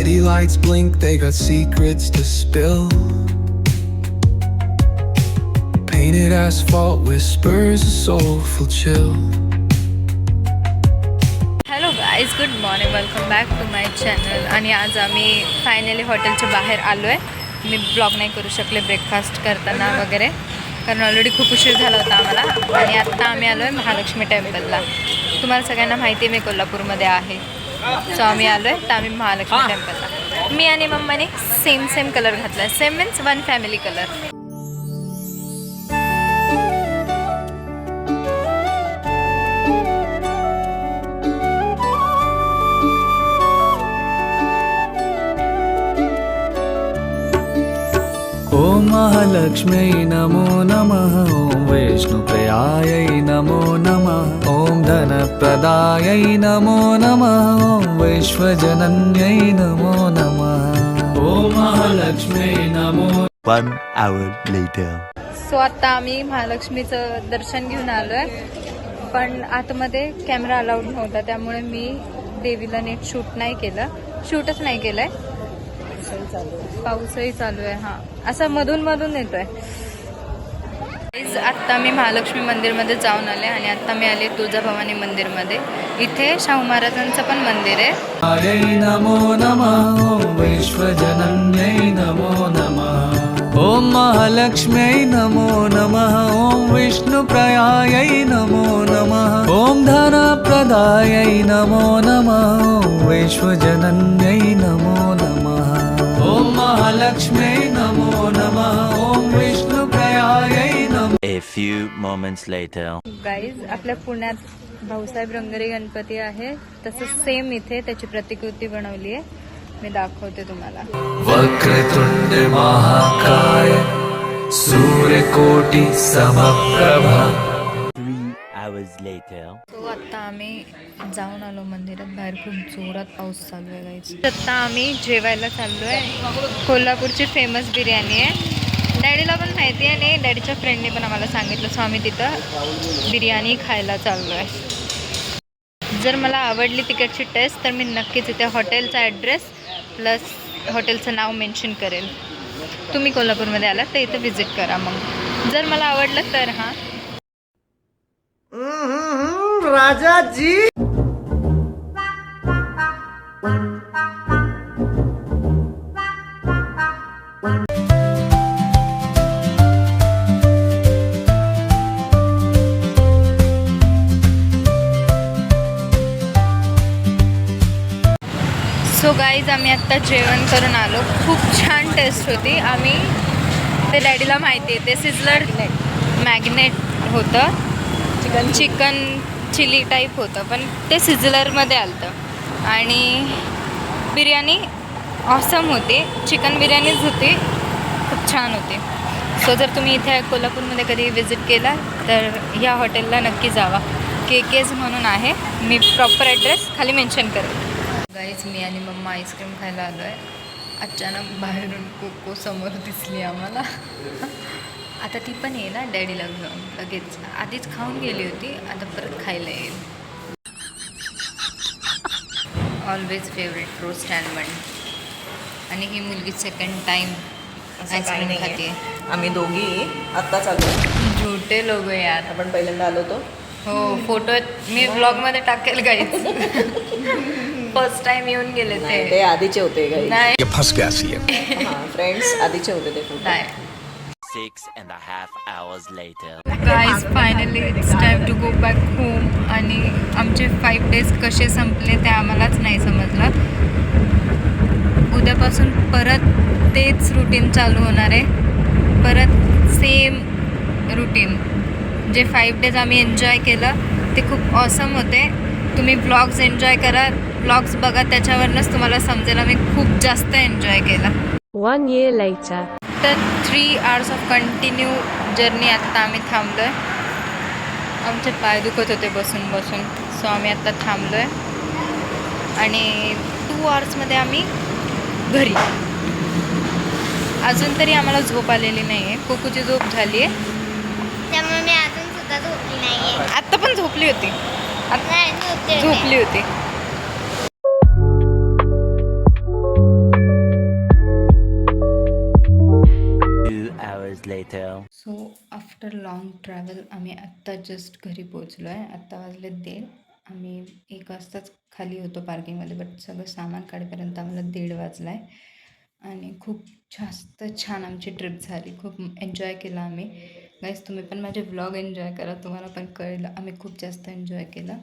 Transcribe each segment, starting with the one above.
City lights blink, they got secrets to spill. Painted asphalt whispers a soulful chill. Hello guys, good morning, welcome back to my channel. आणि आज आम्ही finally हॉटेलच्या बाहेर आलो आहे. मी blog नाही करू शकले ब्रेकफास्ट करताना वगैरे, कारण ऑलरेडी खूप उशीर झाला होता आम्हाला. आणि आत्ता आम्ही आलो आहे महालक्ष्मी टेम्पलला. तुम्हाला सगळ्यांना माहिती आहे मी कोल्हापूरमध्ये आहे, सो आम्ही आलो आहे तर आम्ही महालक्ष्मी टेम्पलला. मी आणि मम्माने सेम कलर घातला आहे. Same means one family colour. ॐ महालक्ष्म्यै नमो नमः, ॐ विष्णुप्रियायै नमो नमः, ॐ धनप्रदायै नमो नमः, ॐ विश्वजनन्यै नमो नमः, ॐ महालक्ष्म्यै नमो. 1 hour later. सो आत्ता आम्ही महालक्ष्मीचं दर्शन घेऊन आलो आहे, पण आतमध्ये कॅमेरा अलाउड नव्हता, त्यामुळे मी देवीला नीट शूटच नाही केलंय. पाऊसही चालू आहे. हा, असं मधून येतोय. आत्ता मी महालक्ष्मी मंदिरमध्ये जाऊन आले आणि आत्ता मी आले तुळजाभवानी मंदिरमध्ये. इथे शाहू महाराजांचं पण मंदिर आहे. नमो नमः, ॐ विश्वजनन्यै नमो नमः, ॐ महालक्ष्म्यै नमो नमः, ॐ विष्णुप्रियायै नमो नमः, ॐ धनप्रदायै नमो नमः, ॐ विश्वजनन्यै नमो नमः, ॐ महालक्ष्म्यै नमो नमः, ॐ विष्णुप्रियायै नमः. A few moments later. Guys, आपल्या पुण्यात भाऊसाहेब रंगरे गणपती आहे, तसं सेम इथे त्याची प्रतिकृती बनवली आहे. मी दाखवते तुम्हाला. वक्रतुंड महाकाय सूर्यकोटि समप्रभा. 3 hours later. तो आत्ता आम्ही जाऊन आलो मंदिरात. बाहेर खूप जोरात पाऊस चालू आहे गाईज. आत्ता आम्ही जेवायला चाललो आहे. कोल्हापूरची फेमस बिर्याणी आहे. डॅडीला पण माहिती आहे आणि डॅडीच्या फ्रेंडने पण आम्हाला सांगितलं, सो आम्ही तिथं बिर्याणी खायला चाललो आहे. जर मला आवडली तिकडची टेस्ट तर मी नक्कीच इथे हॉटेलचा ॲड्रेस प्लस हॉटेलचं नाव मेन्शन करेल. तुम्ही कोल्हापूरमध्ये आलात तर इथं व्हिजिट करा. मग जर मला आवडलं तर. हां, राजा जी. सो गाईज, आम्ही आत्ता जेवण करून आलो. खूप छान टेस्ट होती. आम्ही ते डॅडीला माहिती आहे, ते सिझलर मॅग्नेट होतं. चिकन चिली टाईप होतं, पण ते सिझलरमध्ये आलं. आणि बिर्याणी ऑसम होती. चिकन बिर्याणीच होती, खूप छान होती. सो जर तुम्ही इथे कोल्हापूरमध्ये कधी विजिट केला तर ह्या हॉटेलला नक्की जावा. केकेज म्हणून आहे. मी प्रॉपर ॲड्रेस खाली मेन्शन करेन. गाईज, मी आणि मम्मा आईस्क्रीम खायला आलो आहे. अचानक बाहेरून कोको समोर दिसली आम्हाला. आता ती पण येईल ना डॅडीला घेऊन लगेच. आधीच खाऊन गेली होती, आता परत खायला येईल. Always favourite roast and. आणि ही मुलगी सेकंड टाईम आईस्क्रीम खाते. आम्ही दोघी आत्ताच आलो. झुटे लोक यार. आपण पहिल्यांदा आलो होतो. हो, फोटो मी ब्लॉगमध्ये टाकेल गाईज. फर्स्ट टाइम येऊन गेले ते आधीचे होते काही. नाही, फंस गया सी. फ्रेंड्स आधीचे होते ते फोटो. नाही. 6.5 hours later. Guys, finally it's time to go back home. आणि आमचे 5 days कसे संपले ते आम्हालाच नाही समजलं. उद्यापासून परत तेच रुटीन चालू होणार आहे. परत सेम रुटीन. जे 5 days आम्ही एन्जॉय केलं ते खूप ऑसम होते. तुम्ही ब्लॉग्स एन्जॉय करा, ब्लॉग्स बघा, त्याच्यावरनंच तुम्हाला समजेल आम्ही खूप जास्त एन्जॉय केला. 1 year later. तर 3 hours ऑफ कंटिन्यू जर्नी. आत्ता आम्ही थांबलो आहे. आमचे पाय दुखत होते बसून, सो आम्ही आत्ता थांबलो आहे. आणि 2 hours आम्ही घरी. अजून तरी आम्हाला झोप आलेली नाही आहे. कोकूची झोप झाली आहे, त्यामुळे मी अजून सुद्धा झोपली नाहीये. आत्ता पण झोपली होती. झोपली होती. लाँग ट्रॅव्हल आम्ही आत्ता जस्ट घरी पोचलो आहे. आत्ता वाजले 1:30. आम्ही 1 वाजताच खाली होतो पार्किंगमध्ये, बट सगळं सामान काढेपर्यंत आम्हाला 1:30 वाजला आहे. आणि खूप जास्त छान आमची ट्रिप झाली. खूप एन्जॉय केला आम्ही. गाईज तुम्ही पण माझे व्लॉग एन्जॉय करा, तुम्हाला पण कळेल आम्ही खूप जास्त एन्जॉय केला.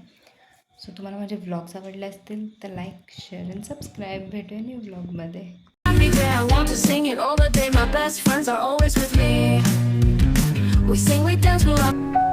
सो तुम्हाला माझे व्लॉग्स आवडले असतील तर लाईक, शेअर अँड सबस्क्राईब. भेटूया new व्लॉगमध्ये. I want to sing it all the day. My best friends are always with me. We sing, we dance, we love.